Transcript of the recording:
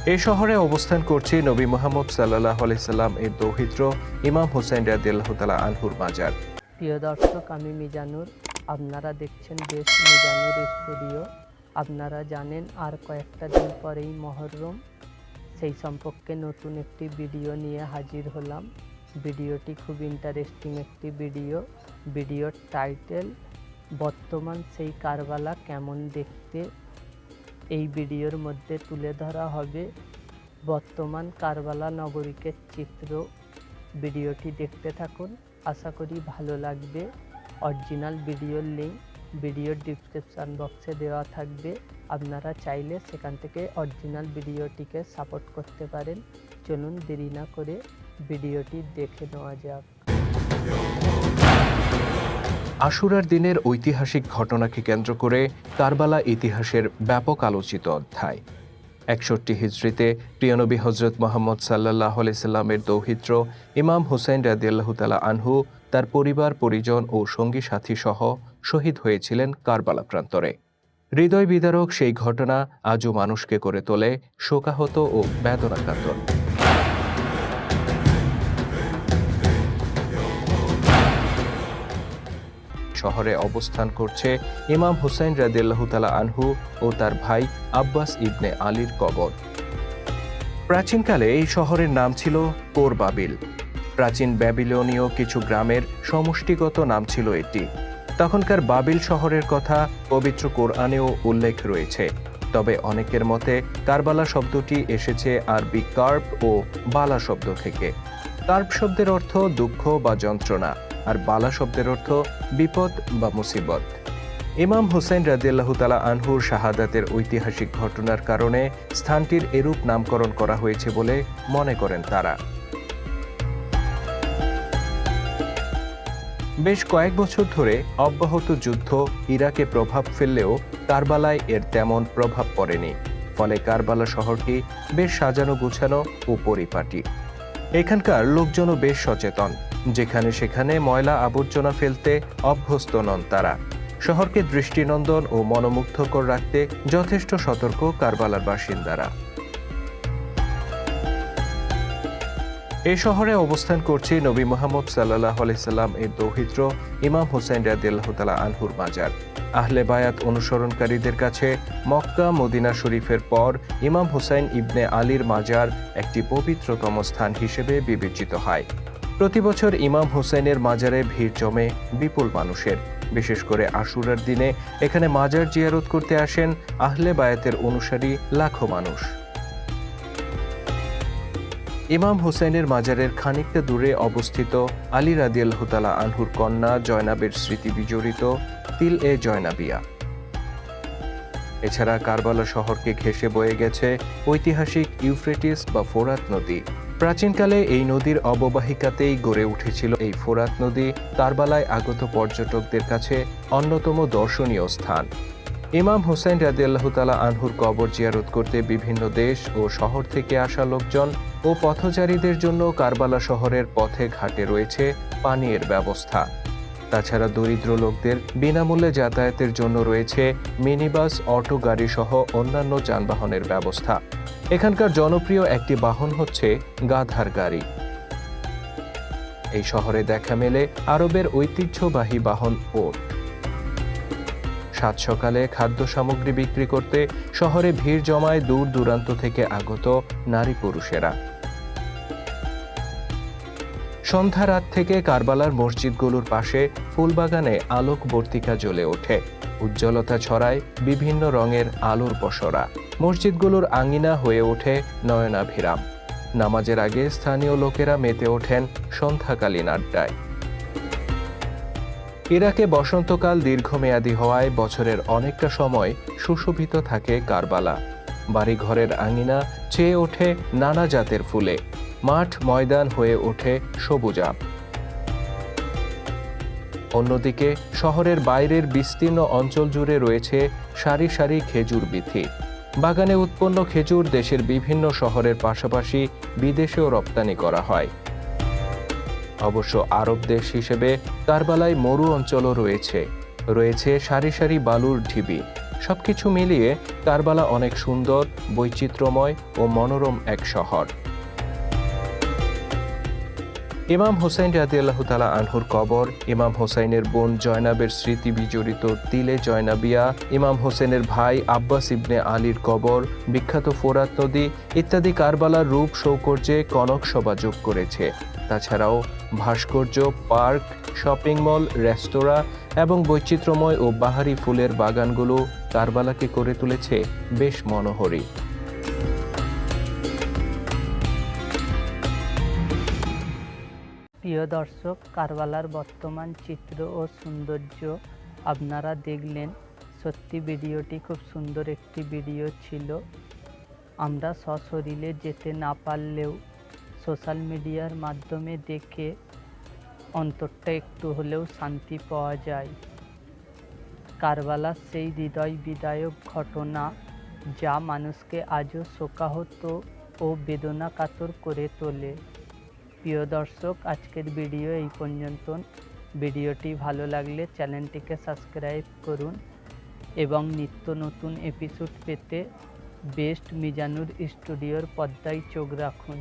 এই শহরে অবস্থান করছে নবী মুহাম্মদ সাল্লাল্লাহু আলাইহি সাল্লাম এর দৌহিত্র ইমাম হুসাইন রাদিয়াল্লাহু তাআলা আনহুর মাজার। প্রিয় দর্শক, আমি মিজানুর। আপনারা দেখছেন দেশ মিজানুর স্টুডিও। আপনারা জানেন আর কয়েকটা দিন পরেই মহররম, সেই সম্পর্কে নতুন একটি ভিডিও নিয়ে হাজির হলাম। ভিডিওটি খুব ইন্টারেস্টিং একটি ভিডিওর টাইটেল বর্তমান সেই কারবালা কেমন দেখতে। এই ভিডিওর মধ্যে তুলে ধরা হবে বর্তমান কারবালা নগরীকের চিত্র। ভিডিওটি দেখতে থাকুন, আশা করি ভালো লাগবে। অরিজিনাল ভিডিওর লিঙ্ক ভিডিওর ডিসক্রিপশান বক্সে দেওয়া থাকবে, আপনারা চাইলে সেখান থেকে অরিজিনাল ভিডিওটিকে সাপোর্ট করতে পারেন। চলুন দেরি না করে ভিডিওটি দেখে নেওয়া যাক। আশুরার দিনের ঐতিহাসিক ঘটনাকে কেন্দ্র করে কারবালা ইতিহাসের ব্যাপক আলোচিত অধ্যায়। ৬১ হিজরিতে প্রিয়নবী হজরত মুহাম্মদ সাল্লাল্লাহু আলাইহি সাল্লামের দৌহিত্র ইমাম হুসাইন রাদিয়াল্লাহু তাআলা আনহু তার পরিবার পরিজন ও সঙ্গী সাথী সহ শহীদ হয়েছিলেন কারবালা প্রান্তরে। হৃদয় বিদারক সেই ঘটনা আজও মানুষকে করে তোলে শোকাহত ও বেদনাকাতর। শহরে অবস্থান করছে ইমাম হুসাইন রাদিয়াল্লাহু তাআলা আনহু ও তার ভাই আব্বাস ইবনে আলীর কবর। প্রাচীনকালে এই শহরের নাম ছিল কোর বাবিল। প্রাচীন ব্যাবিলনীয় কিছু গ্রামের সমষ্টিগত নাম ছিল এটি। তখনকার বাবিল শহরের কথা পবিত্র কোরআনেও উল্লেখ রয়েছে। তবে অনেকের মতে কারবালা শব্দটি এসেছে আরবি কার্ব ও বালা শব্দ থেকে। কার্ব শব্দের অর্থ দুঃখ বা যন্ত্রণা, আর বালা শব্দের অর্থ বিপদ বা মুসিবত। ইমাম হুসাইন রাদিয়াল্লাহু তাআলা আনহুর শাহাদাতের ঐতিহাসিক ঘটনার কারণে স্থানটির এরূপ নামকরণ করা হয়েছে বলে মনে করেন তারা। বেশ কয়েক বছর ধরে অব্যাহত যুদ্ধ ইরাকে প্রভাব ফেললেও কারবালায় এর তেমন প্রভাব পড়েনি। ফলে কারবালা শহরটি বেশ সাজানো গুছানো ও পরিপাটি। এখানকার লোকজনও বেশ সচেতন, যেখানে সেখানে ময়লা আবর্জনা ফেলতে অভ্যস্ত নন তারা। শহরকে দৃষ্টিনন্দন ও মনোমুগ্ধকর রাখতে যথেষ্ট সতর্ক কারবালার বাসিন্দারা। এই শহরে অবস্থান করছে নবী মুহাম্মদ সাল্লাল্লাহু আলাইহি সাল্লাম এর দৌহিত্র ইমাম হুসাইন রাদিয়াল্লাহু তাআলা আনহুর মাজার। আহলে বায়াত অনুসরণকারীদের কাছে মক্কা মদিনা শরীফের পর ইমাম হুসাইন ইবনে আলীর মাজার একটি পবিত্রতম স্থান হিসেবে বিবেচিত হয়। প্রতি বছর ইমাম হুসাইনের মাজারে ভিড় জমে বিপুল মানুষের। বিশেষ করে আশুরার দিনে এখানে মাজার জিয়ারত করতে আসেন আহলে বায়াতের অনুসারী লাখো মানুষ। ইমাম হুসাইনের মাজারের খানিকটা দূরে অবস্থিত আলী রাদিয়াল্লাহু তাআলা আনহুর কন্যা জয়নাবের স্মৃতি বিজড়িত তিল-এ জয়নাবিয়া। এছাড়া কারবালা শহরকে ঘেঁষে বয়ে গেছে ঐতিহাসিক ইউফ্রেটিস বা ফোরাত নদী। প্রাচীনকালে এই নদীর অববাহিকাতেই গড়ে উঠেছিল এই ফোরাত নদী কারবালায় আগত পর্যটকদের কাছে অন্যতম দর্শনীয় স্থান। ইমাম হুসাইন রাদিয়াল্লাহু তাআলা আনহুর কবর জিয়ারত করতে বিভিন্ন দেশ ও শহর থেকে আসা লোকজন ও পথচারীদের জন্য কারবালা শহরের পথে ঘাটে রয়েছে পানীয়ের ব্যবস্থা। তাছাড়া দরিদ্র লোকদের বিনামূল্যে যাতায়াতের জন্য রয়েছে মিনিবাস, অটো গাড়ি সহ অন্যান্য যানবাহনের ব্যবস্থা। এখানকার জনপ্রিয় একটি বাহন হচ্ছে গাধার গাড়ি। এই শহরে দেখা মেলে আরবের ঐতিহ্যবাহী বাহন ওট। সাত সকালে খাদ্য সামগ্রী বিক্রি করতে শহরে ভিড় জমায় দূর দূরান্ত থেকে আগত নারী পুরুষেরা। সন্ধ্যা রাত থেকে কারবালার মসজিদগুলোর পাশে ফুলবাগানে আলোকবর্তিকা জ্বলে ওঠে। উজ্জ্বলতা ছড়ায় বিভিন্ন রঙের আলোর পসরা। মসজিদগুলোর আঙিনা হয়ে ওঠে নয়নাভিরাম। নামাজের আগে স্থানীয় লোকেরা মেতে ওঠেন সন্ধ্যাকালীন আড্ডায়। ইরাকে বসন্তকাল দীর্ঘমেয়াদী হওয়ায় বছরের অনেকটা সময় সুশোভিত থাকে কারবালা। বাড়িঘরের আঙিনা ছেয়ে ওঠে নানা জাতের ফুলে। মাঠ ময়দান হয়ে ওঠে সবুজাভ। অন্যদিকে শহরের বাইরের বিস্তীর্ণ অঞ্চল জুড়ে রয়েছে সারি সারি খেজুর বিথি। বাগানে উৎপন্ন খেজুর দেশের বিভিন্ন শহরের পাশাপাশি বিদেশেও রপ্তানি করা হয়। অবশ্য আরব দেশ হিসেবে কারবালায় মরু অঞ্চলও রয়েছে সারি সারি বালুর ঢিবি। সবকিছু মিলিয়ে কারবালা অনেক সুন্দর, বৈচিত্র্যময় ও মনোরম এক শহর। ইমাম হোসেন রাদিয়াল্লাহু তাআলা আনহুর কবর, ইমাম হোসেনের বোন জয়নাবের স্মৃতি বিজড়িত তিলে জয়নাবিয়া, ইমাম হোসেনের ভাই আব্বাস ইবনে আলীর কবর, বিখ্যাত ফোরাত নদী ইত্যাদি কারবালার রূপ সৌকর্যে কনক শোভা যোগ করেছে। তাছাড়াও ভাস্কর্য, পার্ক, শপিং মল, রেস্তোরাঁ এবং বৈচিত্র্যময় ও বাহারি ফুলের বাগানগুলো কারবালাকে করে তুলেছে বেশ মনোহরী। প্রিয় দর্শক, কারবালার বর্তমান চিত্র ও সৌন্দর্য আপনারা দেখলেন। সত্যি ভিডিওটি খুব সুন্দর একটি ভিডিও ছিল। আমরা সশরীরে যেতে না পারলেও সোশ্যাল মিডিয়ার মাধ্যমে দেখে অন্তরটা একটু হলেও শান্তি পাওয়া যায়। কারবালার সেই হৃদয় বিদায়ক ঘটনা যা মানুষকে আজও শোকাহত ও বেদনাকাতর করে তোলে। প্রিয় দর্শক, আজকের ভিডিও এই পর্যন্ত। ভিডিওটি ভালো লাগলে চ্যানেলটিকে সাবস্ক্রাইব করুন এবং নিত্য নতুন এপিসোড পেতে বেস্ট মিজানুর স্টুডিওর পর্দায় চোখ রাখুন।